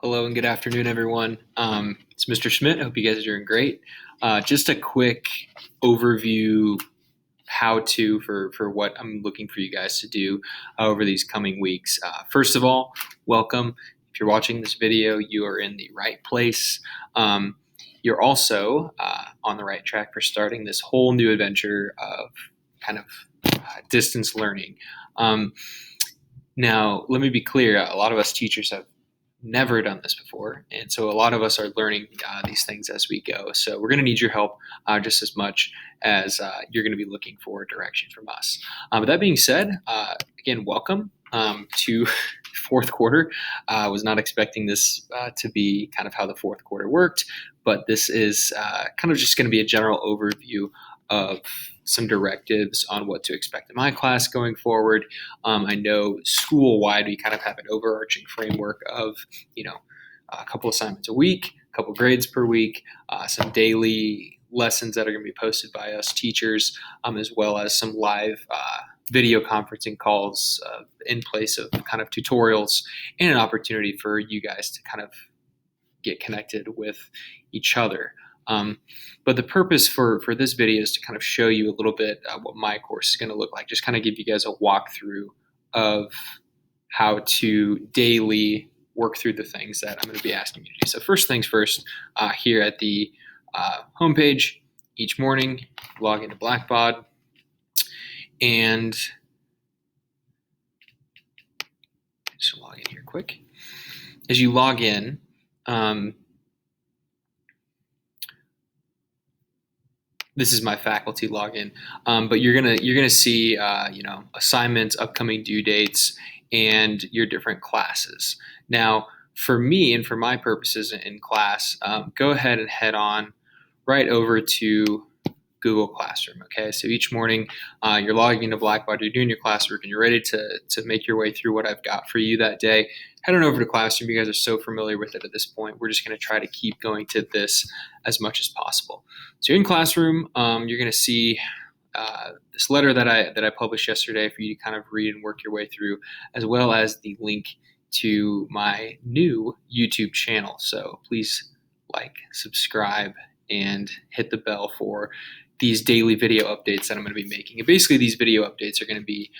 Hello and good afternoon, everyone. It's Mr. Schmidt. I hope you guys are doing great. Just a quick overview how-to for what I'm looking for you guys to do over these coming weeks. First of all, welcome. If you're watching this video, you are in the right place. You're also on the right track for starting this whole new adventure of kind of distance learning. Now, let me be clear. A lot of us teachers have never done this before, and so a lot of us are learning these things as we go. So we're going to need your help just as much as you're going to be looking for direction from us. But that being said, again, welcome to fourth quarter. I was not expecting this to be kind of how the fourth quarter worked, but this is kind of just going to be a general overview of some directives on what to expect in my class going forward. I know school-wide we kind of have an overarching framework of, a couple assignments a week, a couple grades per week, some daily lessons that are going to be posted by us teachers, as well as some live video conferencing calls in place of kind of tutorials and an opportunity for you guys to kind of get connected with each other. But the purpose for this video is to kind of show you a little bit what my course is going to look like, just kind of give you guys a walkthrough of how to daily work through the things that I'm going to be asking you to do. So first things first, here at the homepage, each morning, log into Blackbaud, and just log in here quick. As you log in, this is my faculty login, but you're gonna see assignments, upcoming due dates, and your different classes. Now, for me and for my purposes in class, go ahead and head on right over to Google Classroom. Okay, so each morning you're logging into Blackbaud, you're doing your classwork, and you're ready to make your way through what I've got for you that day. Head on over to Classroom. You guys are so familiar with it at this point. We're just going to try to keep going to this as much as possible. So you're in Classroom. You're going to see this letter that I published yesterday for you to kind of read and work your way through, as well as the link to my new YouTube channel. So please like, subscribe, and hit the bell for these daily video updates that I'm going to be making. And basically these video updates are going to be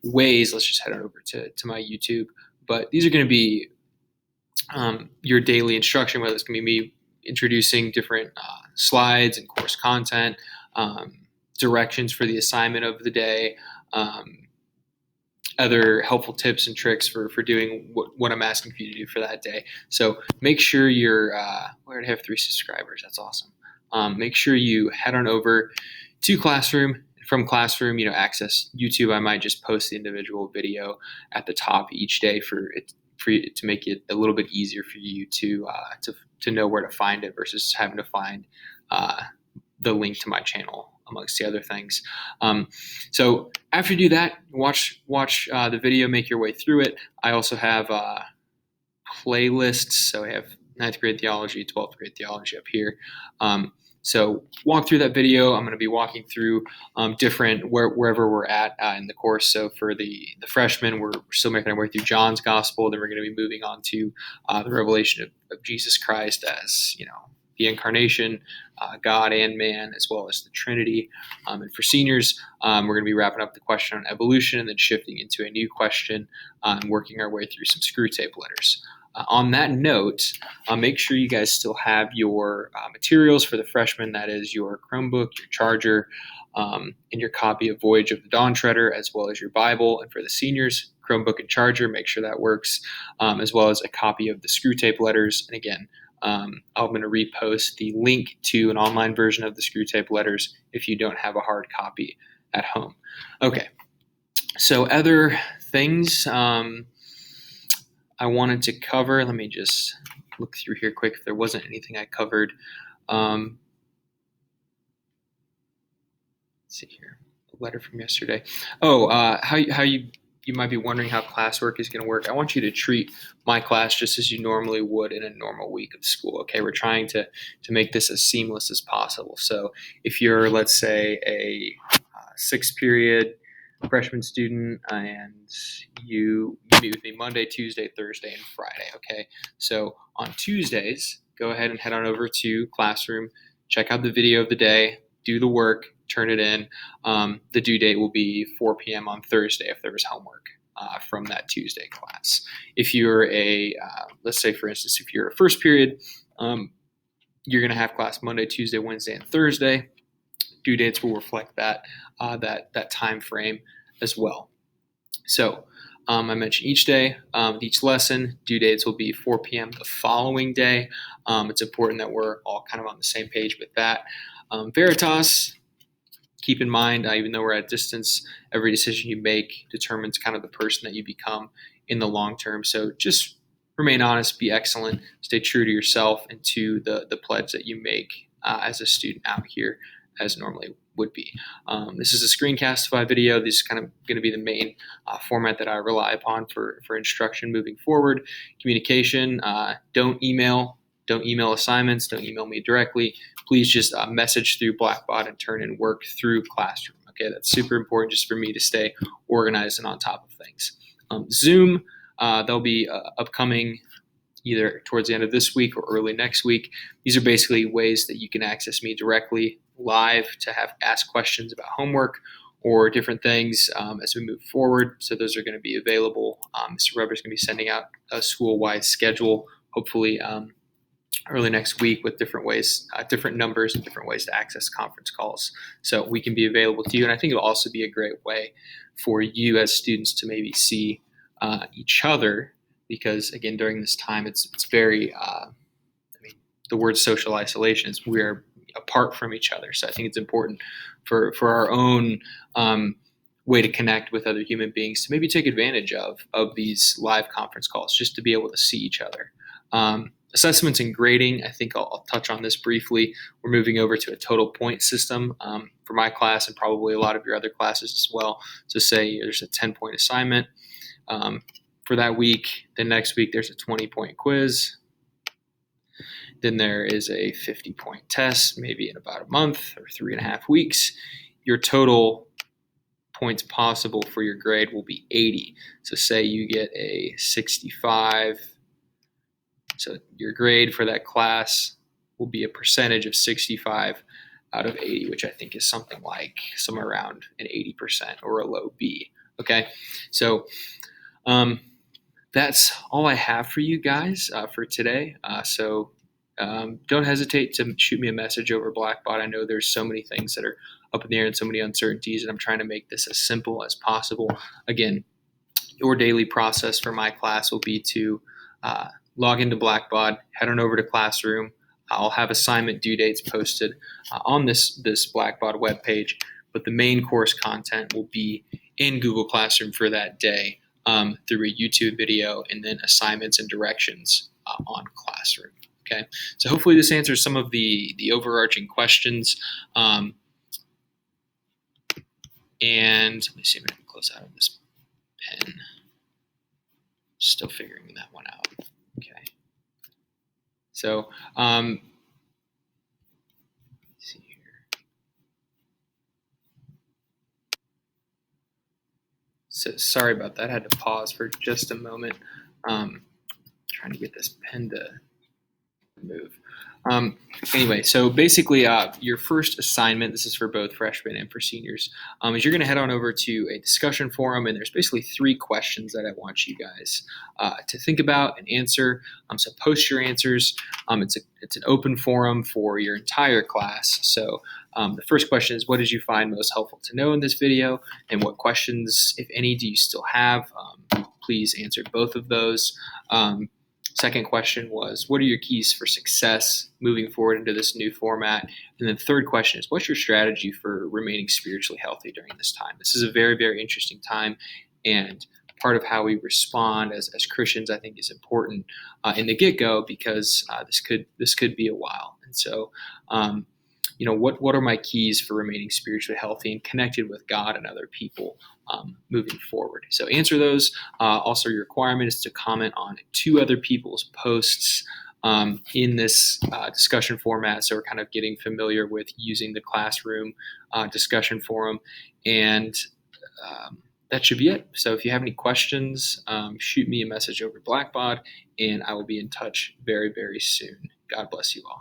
ways, let's just head on over to my YouTube, but these are going to be your daily instruction, whether it's going to be me introducing different slides and course content, directions for the assignment of the day, other helpful tips and tricks for doing what I'm asking for you to do for that day. So make sure you're, we already have 3 subscribers. That's awesome. Make sure you head on over to Classroom. From Classroom, access YouTube. I might just post the individual video at the top each day for you to make it a little bit easier for you to know where to find it versus having to find the link to my channel amongst the other things. So after you do that, watch the video, make your way through it. I also have playlists. So I have 9th grade theology, 12th grade theology up here. So walk through that video. I'm going to be walking through different wherever we're at in the course. So for the freshmen, we're still making our way through John's gospel. Then we're going to be moving on to the revelation of Jesus Christ as, the incarnation, God and man, as well as the Trinity. And for seniors, we're going to be wrapping up the question on evolution and then shifting into a new question and working our way through some screw tape letters. On that note, make sure you guys still have your materials for the freshmen. That is your Chromebook, your charger, and your copy of Voyage of the Dawn Treader, as well as your Bible. And for the seniors, Chromebook and charger, make sure that works, as well as a copy of the screw tape letters. And again, I'm going to repost the link to an online version of the screw tape letters if you don't have a hard copy at home. Okay, so other things I wanted to cover. Let me just look through here quick if there wasn't anything I covered. Let's see here, a letter from yesterday. How you might be wondering how classwork is going to work. I want you to treat my class just as you normally would in a normal week of school. Okay, we're trying to make this as seamless as possible. So if you're, let's say, a 6th period freshman student, and you meet with me Monday, Tuesday, Thursday, and Friday. Okay, so on Tuesdays, go ahead and head on over to Classroom, check out the video of the day, do the work, turn it in. The due date will be 4 p.m. on Thursday if there was homework from that Tuesday class. If you're let's say for instance, if you're a first period, you're going to have class Monday, Tuesday, Wednesday, and Thursday. Due dates will reflect that time frame as well. So I mentioned each day, each lesson, due dates will be 4 p.m. the following day. It's important that we're all kind of on the same page with that. Veritas, keep in mind, even though we're at distance, every decision you make determines kind of the person that you become in the long term. So just remain honest, be excellent, stay true to yourself and to the pledge that you make as a student out here as normally would be. This is a screencastify video. This is kind of going to be the main format that I rely upon for instruction moving forward. Communication, don't email assignments, don't email me directly. Please just message through Blackbaud and turn in work through Classroom. Okay, that's super important just for me to stay organized and on top of things. Zoom, there'll be upcoming either towards the end of this week or early next week. These are basically ways that you can access me directly live to have ask questions about homework or different things as we move forward. So those are going to be available. Mr. Rubber is going to be sending out a school-wide schedule, hopefully early next week with different ways, different numbers and different ways to access conference calls. So we can be available to you. And I think it'll also be a great way for you as students to maybe see each other because, again, during this time, it's very, the word social isolation is we're apart from each other. So I think it's important for our own way to connect with other human beings to maybe take advantage of these live conference calls just to be able to see each other. Assessments and grading, I think I'll touch on this briefly. We're moving over to a total point system for my class and probably a lot of your other classes as well. So say there's a 10-point assignment for that week. Then next week there's a 20-point quiz. Then there is a 50-point test, maybe in about a month or 3.5 weeks. Your total points possible for your grade will be 80. So say you get a 65. So your grade for that class will be a percentage of 65 out of 80, which I think is something like somewhere around an 80% or a low B. Okay, so that's all I have for you guys for today. So don't hesitate to shoot me a message over Blackbaud. I know there's so many things that are up in the air and so many uncertainties, and I'm trying to make this as simple as possible. Again, your daily process for my class will be to log into Blackbaud, head on over to Classroom. I'll have assignment due dates posted on this Blackbaud webpage, but the main course content will be in Google Classroom for that day through a YouTube video and then assignments and directions on Classroom. Okay, so hopefully this answers some of the overarching questions. And let me see if I can close out on this pen. Still figuring that one out. Okay. So, let's see here. So sorry about that. I had to pause for just a moment. Trying to get this pen to move. Anyway, so basically your first assignment, this is for both freshmen and for seniors, is you're going to head on over to a discussion forum, and there's basically 3 questions that I want you guys to think about and answer. So post your answers. It's an open forum for your entire class. So the first question is, what did you find most helpful to know in this video, and what questions, if any, do you still have? Please answer both of those. Second question was, what are your keys for success moving forward into this new format? And then third question is, what's your strategy for remaining spiritually healthy during this time? This is a very, very interesting time, and part of how we respond as Christians, I think, is important in the get-go because this could be a while. And so, what are my keys for remaining spiritually healthy and connected with God and other people moving forward? So answer those. Also, your requirement is to comment on 2 other people's posts in this discussion format. So we're kind of getting familiar with using the Classroom discussion forum. And that should be it. So if you have any questions, shoot me a message over Blackbot, and I will be in touch very, very soon. God bless you all.